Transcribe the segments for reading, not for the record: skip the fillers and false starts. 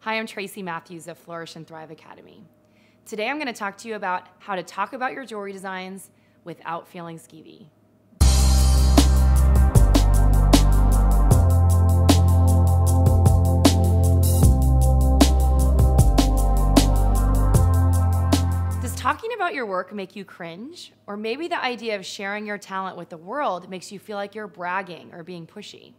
Hi, I'm Tracy Matthews of Flourish and Thrive Academy. Today I'm going to talk to you about how to talk about your jewelry designs without feeling skeevy. Does talking about your work make you cringe? Or maybe the idea of sharing your talent with the world makes you feel like you're bragging or being pushy?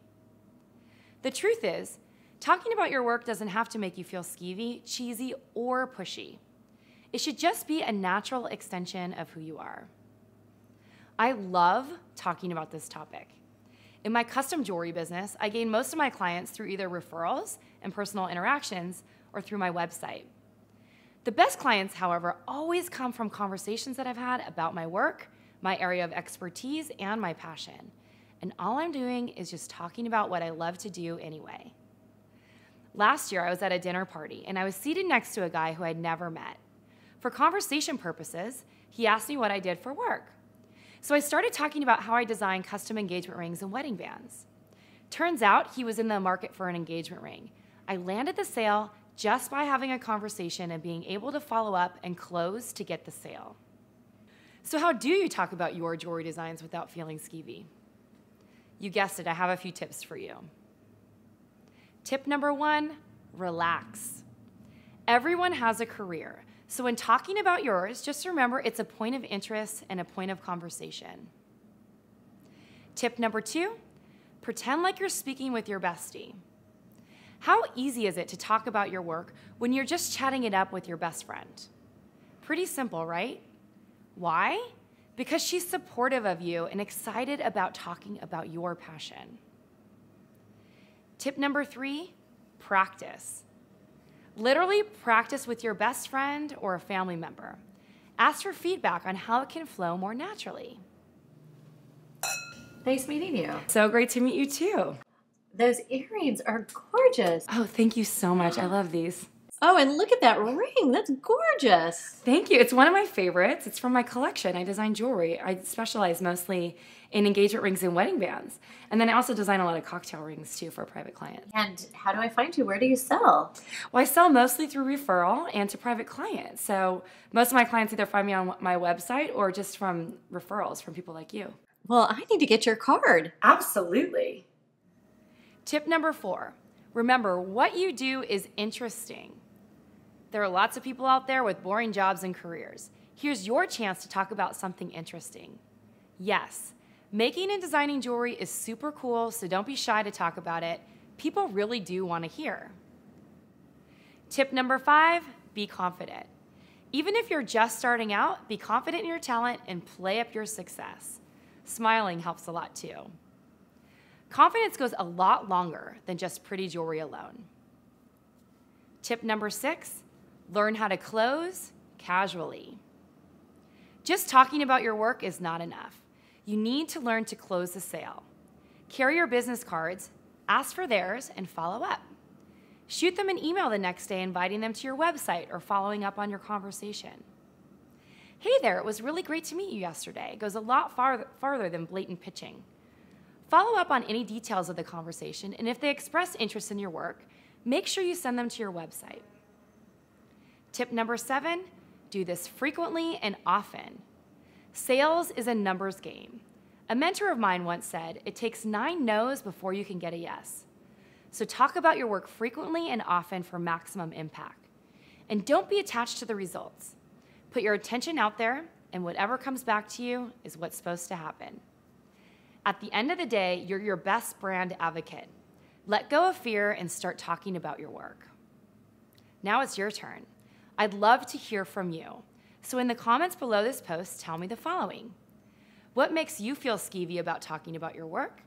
The truth is, talking about your work doesn't have to make you feel skeevy, cheesy, or pushy. It should just be a natural extension of who you are. I love talking about this topic. In my custom jewelry business, I gain most of my clients through either referrals and personal interactions or through my website. The best clients, however, always come from conversations that I've had about my work, my area of expertise, and my passion. And all I'm doing is just talking about what I love to do anyway. Last year, I was at a dinner party, and I was seated next to a guy who I'd never met. For conversation purposes, he asked me what I did for work. So I started talking about how I design custom engagement rings and wedding bands. Turns out he was in the market for an engagement ring. I landed the sale just by having a conversation and being able to follow up and close to get the sale. So how do you talk about your jewelry designs without feeling skeevy? You guessed it, I have a few tips for you. Tip number 1, relax. Everyone has a career, so when talking about yours, just remember it's a point of interest and a point of conversation. Tip number 2, pretend like you're speaking with your bestie. How easy is it to talk about your work when you're just chatting it up with your best friend? Pretty simple, right? Why? Because she's supportive of you and excited about talking about your passion. Tip number 3, practice. Literally practice with your best friend or a family member. Ask for feedback on how it can flow more naturally. Nice meeting you. So great to meet you too. Those earrings are gorgeous. Oh, thank you so much. I love these. Oh, and look at that ring. That's gorgeous. Thank you. It's one of my favorites. It's from my collection. I design jewelry. I specialize mostly in engagement rings and wedding bands. And then I also design a lot of cocktail rings too for private clients. And how do I find you? Where do you sell? Well, I sell mostly through referral and to private clients. So most of my clients either find me on my website or just from referrals from people like you. Well, I need to get your card. Absolutely. Tip number 4, remember what you do is interesting. There are lots of people out there with boring jobs and careers. Here's your chance to talk about something interesting. Yes, making and designing jewelry is super cool, so don't be shy to talk about it. People really do want to hear. Tip number 5, be confident. Even if you're just starting out, be confident in your talent and play up your success. Smiling helps a lot too. Confidence goes a lot longer than just pretty jewelry alone. Tip number 6, learn how to close casually. Just talking about your work is not enough. You need to learn to close the sale. Carry your business cards, ask for theirs, and follow up. Shoot them an email the next day inviting them to your website or following up on your conversation. Hey there, it was really great to meet you yesterday. It goes a lot farther than blatant pitching. Follow up on any details of the conversation, and if they express interest in your work, make sure you send them to your website. Tip number 7, do this frequently and often. Sales is a numbers game. A mentor of mine once said, it takes 9 no's before you can get a yes. So talk about your work frequently and often for maximum impact. And don't be attached to the results. Put your attention out there, and whatever comes back to you is what's supposed to happen. At the end of the day, you're your best brand advocate. Let go of fear and start talking about your work. Now it's your turn. I'd love to hear from you. So in the comments below this post, tell me the following. What makes you feel skeevy about talking about your work?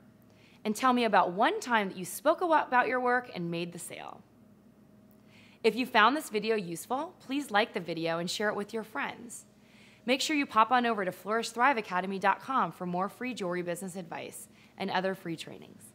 And tell me about one time that you spoke about your work and made the sale. If you found this video useful, please like the video and share it with your friends. Make sure you pop on over to flourishthriveacademy.com for more free jewelry business advice and other free trainings.